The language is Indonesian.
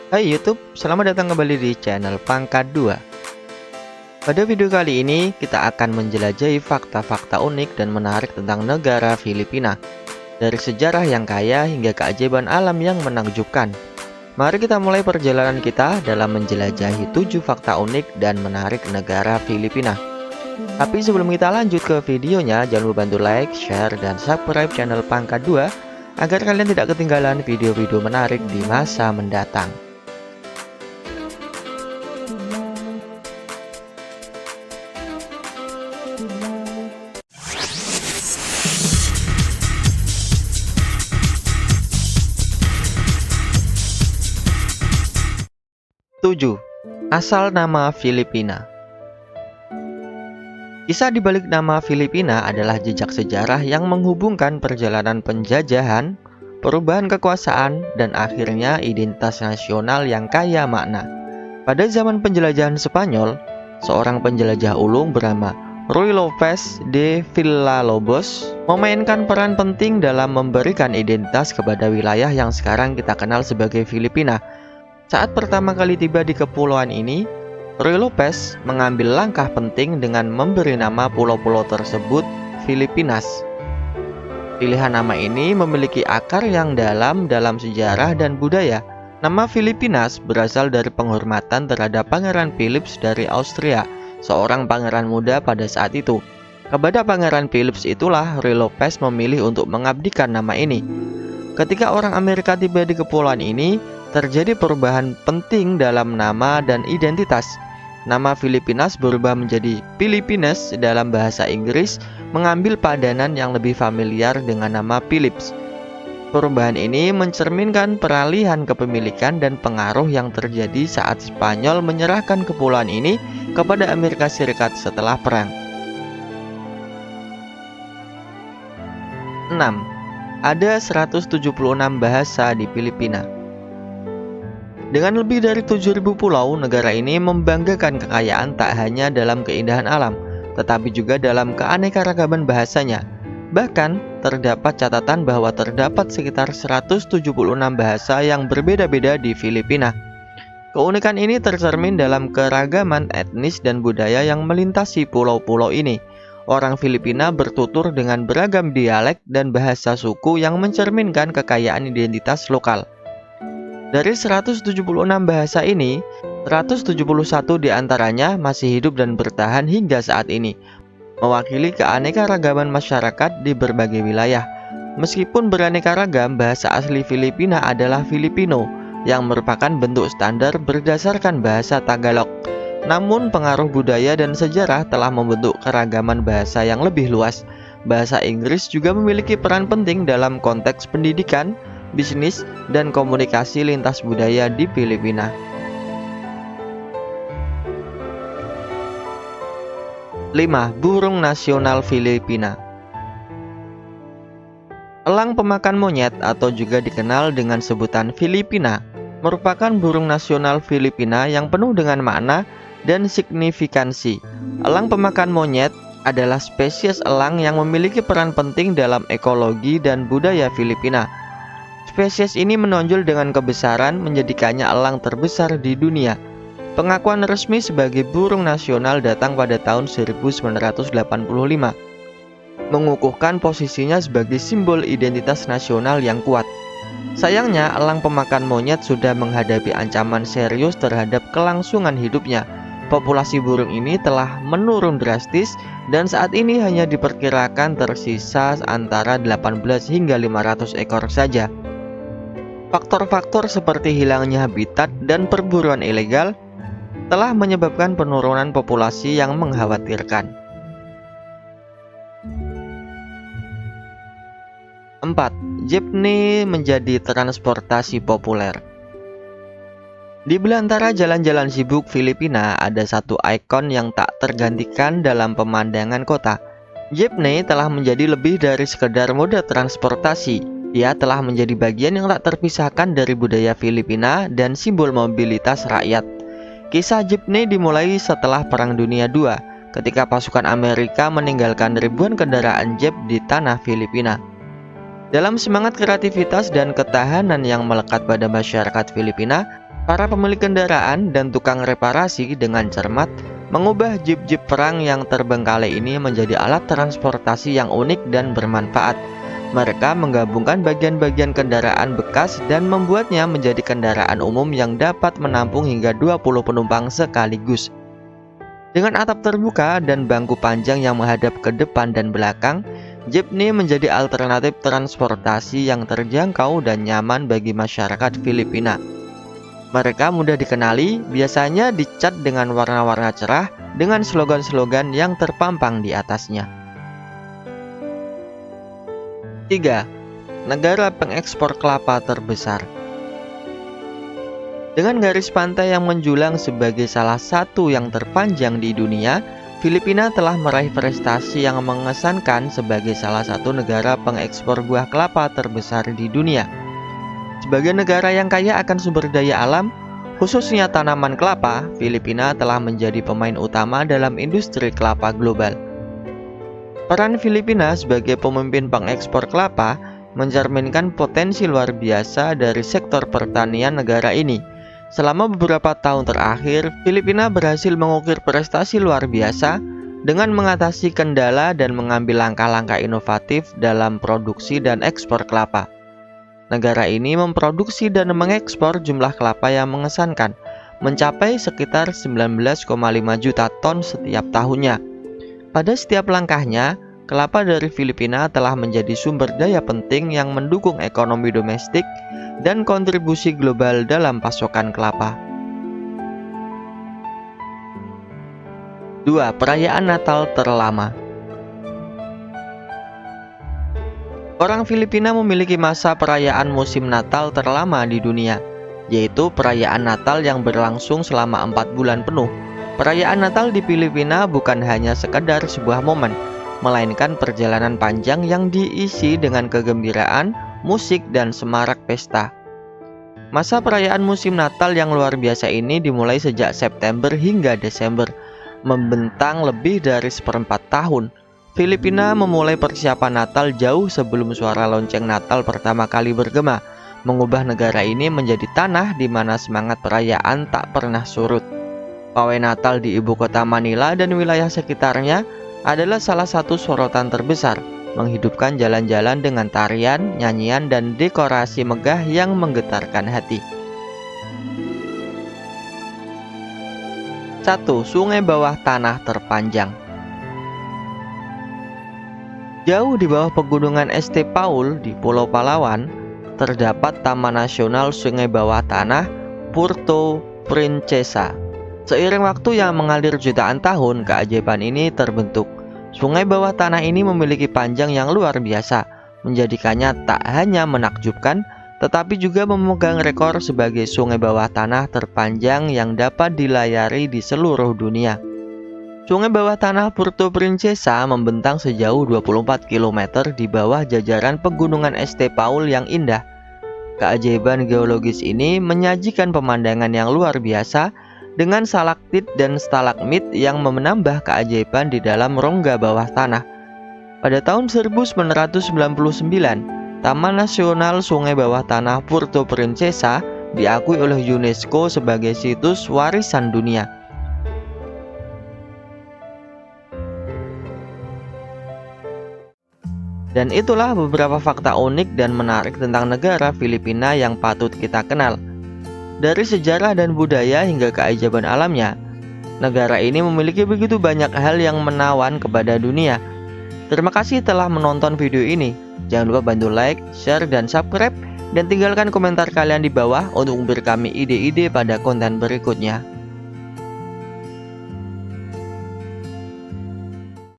Hai YouTube, selamat datang kembali di channel Pangkat 2. Pada video kali ini, kita akan menjelajahi fakta-fakta unik dan menarik tentang negara Filipina. Dari sejarah yang kaya hingga keajaiban alam yang menakjubkan. Mari kita mulai perjalanan kita dalam menjelajahi 7 fakta unik dan menarik negara Filipina. Tapi sebelum kita lanjut ke videonya, jangan lupa bantu like, share, dan subscribe channel Pangkat 2 agar kalian tidak ketinggalan video-video menarik di masa mendatang. Tujuh. Asal nama Filipina. Kisah di balik nama Filipina adalah jejak sejarah yang menghubungkan perjalanan penjajahan, perubahan kekuasaan, dan akhirnya identitas nasional yang kaya makna. Pada zaman penjelajahan Spanyol, seorang penjelajah ulung bernama Ruy Lopez de Villalobos memainkan peran penting dalam memberikan identitas kepada wilayah yang sekarang kita kenal sebagai Filipina. Saat pertama kali tiba di kepulauan ini, Ruy Lopez mengambil langkah penting dengan memberi nama pulau-pulau tersebut Filipinas. Pilihan nama ini memiliki akar yang dalam sejarah dan budaya. Nama Filipinas berasal dari penghormatan terhadap Pangeran Philips dari Austria, seorang pangeran muda pada saat itu. Kepada Pangeran Philips itulah Ruy Lopez memilih untuk mengabdikan nama ini. Ketika orang Amerika tiba di kepulauan ini, terjadi perubahan penting dalam nama dan identitas. Nama Filipinas berubah menjadi Philippines dalam bahasa Inggris, mengambil padanan yang lebih familiar dengan nama Philips. Perubahan ini mencerminkan peralihan kepemilikan dan pengaruh yang terjadi saat Spanyol menyerahkan kepulauan ini kepada Amerika Serikat setelah perang. 6. Ada 176 bahasa di Filipina. Dengan lebih dari 7.000 pulau, negara ini membanggakan kekayaan tak hanya dalam keindahan alam, tetapi juga dalam keanekaragaman bahasanya. Bahkan, terdapat catatan bahwa terdapat sekitar 176 bahasa yang berbeda-beda di Filipina. Keunikan ini tercermin dalam keragaman etnis dan budaya yang melintasi pulau-pulau ini. Orang Filipina bertutur dengan beragam dialek dan bahasa suku yang mencerminkan kekayaan identitas lokal. Dari 176 bahasa ini, 171 diantaranya masih hidup dan bertahan hingga saat ini, mewakili keanekaragaman masyarakat di berbagai wilayah. Meskipun beraneka ragam, bahasa asli Filipina adalah Filipino, yang merupakan bentuk standar berdasarkan bahasa Tagalog. Namun, pengaruh budaya dan sejarah telah membentuk keragaman bahasa yang lebih luas. Bahasa Inggris juga memiliki peran penting dalam konteks pendidikan, bisnis, dan komunikasi lintas budaya di Filipina. 5. Burung nasional Filipina. Elang pemakan monyet atau juga dikenal dengan sebutan Filipina merupakan burung nasional Filipina yang penuh dengan makna dan signifikansi. Elang pemakan monyet adalah spesies elang yang memiliki peran penting dalam ekologi dan budaya Filipina. Spesies ini menonjol dengan kebesaran, menjadikannya elang terbesar di dunia. Pengakuan resmi sebagai burung nasional datang pada tahun 1985, mengukuhkan posisinya sebagai simbol identitas nasional yang kuat. Sayangnya, elang pemakan monyet sudah menghadapi ancaman serius terhadap kelangsungan hidupnya. Populasi burung ini telah menurun drastis dan saat ini hanya diperkirakan tersisa antara 18 hingga 500 ekor saja. Faktor-faktor seperti hilangnya habitat dan perburuan ilegal telah menyebabkan penurunan populasi yang mengkhawatirkan. 4. Jeepney menjadi transportasi populer. Di belantara jalan-jalan sibuk Filipina ada satu ikon yang tak tergantikan dalam pemandangan kota. Jeepney telah menjadi lebih dari sekedar moda transportasi. Ia telah menjadi bagian yang tak terpisahkan dari budaya Filipina dan simbol mobilitas rakyat. Kisah jeepney dimulai setelah Perang Dunia II, ketika pasukan Amerika meninggalkan ribuan kendaraan jeep di tanah Filipina. Dalam semangat kreativitas dan ketahanan yang melekat pada masyarakat Filipina, Para pemilik kendaraan dan tukang reparasi dengan cermat mengubah jeep-jeep perang yang terbengkalai ini menjadi alat transportasi yang unik dan bermanfaat. Mereka menggabungkan bagian-bagian kendaraan bekas dan membuatnya menjadi kendaraan umum yang dapat menampung hingga 20 penumpang sekaligus. Dengan atap terbuka dan bangku panjang yang menghadap ke depan dan belakang, jeepney menjadi alternatif transportasi yang terjangkau dan nyaman bagi masyarakat Filipina. Mereka mudah dikenali, biasanya dicat dengan warna-warna cerah dengan slogan-slogan yang terpampang di atasnya. 3. Negara pengekspor kelapa terbesar. Dengan garis pantai yang menjulang sebagai salah satu yang terpanjang di dunia, Filipina telah meraih prestasi yang mengesankan sebagai salah satu negara pengekspor buah kelapa terbesar di dunia. Sebagai negara yang kaya akan sumber daya alam, khususnya tanaman kelapa, Filipina telah menjadi pemain utama dalam industri kelapa global. Peran Filipina sebagai pemimpin pengekspor kelapa mencerminkan potensi luar biasa dari sektor pertanian negara ini. Selama beberapa tahun terakhir, Filipina berhasil mengukir prestasi luar biasa dengan mengatasi kendala dan mengambil langkah-langkah inovatif dalam produksi dan ekspor kelapa. Negara ini memproduksi dan mengekspor jumlah kelapa yang mengesankan, mencapai sekitar 19,5 juta ton setiap tahunnya. Pada setiap langkahnya, kelapa dari Filipina telah menjadi sumber daya penting yang mendukung ekonomi domestik dan kontribusi global dalam pasokan kelapa. 2. Perayaan Natal terlama. Orang Filipina memiliki masa perayaan musim Natal terlama di dunia, yaitu perayaan Natal yang berlangsung selama 4 bulan penuh. Perayaan Natal di Filipina bukan hanya sekedar sebuah momen, melainkan perjalanan panjang yang diisi dengan kegembiraan, musik, dan semarak pesta. Masa perayaan musim Natal yang luar biasa ini dimulai sejak September hingga Desember, membentang lebih dari 1/4 tahun. Filipina memulai persiapan Natal jauh sebelum suara lonceng Natal pertama kali bergema, mengubah negara ini menjadi tanah di mana semangat perayaan tak pernah surut. Pawai Natal di ibu kota Manila dan wilayah sekitarnya adalah salah satu sorotan terbesar, menghidupkan jalan-jalan dengan tarian, nyanyian, dan dekorasi megah yang menggetarkan hati. 1. Sungai bawah tanah terpanjang. Jauh di bawah pegunungan St. Paul di Pulau Palawan, terdapat Taman Nasional Sungai Bawah Tanah Puerto Princesa. Seiring waktu yang mengalir jutaan tahun, keajaiban ini terbentuk. Sungai bawah tanah ini memiliki panjang yang luar biasa, menjadikannya tak hanya menakjubkan, tetapi juga memegang rekor sebagai sungai bawah tanah terpanjang yang dapat dilayari di seluruh dunia. Sungai bawah tanah Puerto Princesa membentang sejauh 24 km di bawah jajaran pegunungan St. Paul yang indah. Keajaiban geologis ini menyajikan pemandangan yang luar biasa dengan stalaktit dan stalagmit yang menambah keajaiban di dalam rongga bawah tanah. Pada tahun 1999, Taman Nasional Sungai Bawah Tanah Puerto Princesa diakui oleh UNESCO sebagai situs warisan dunia. Dan itulah beberapa fakta unik dan menarik tentang negara Filipina yang patut kita kenal. Dari sejarah dan budaya hingga keajaiban alamnya, negara ini memiliki begitu banyak hal yang menawan kepada dunia. Terima kasih telah menonton video ini. Jangan lupa bantu like, share, dan subscribe, dan tinggalkan komentar kalian di bawah untuk memberi kami ide-ide pada konten berikutnya.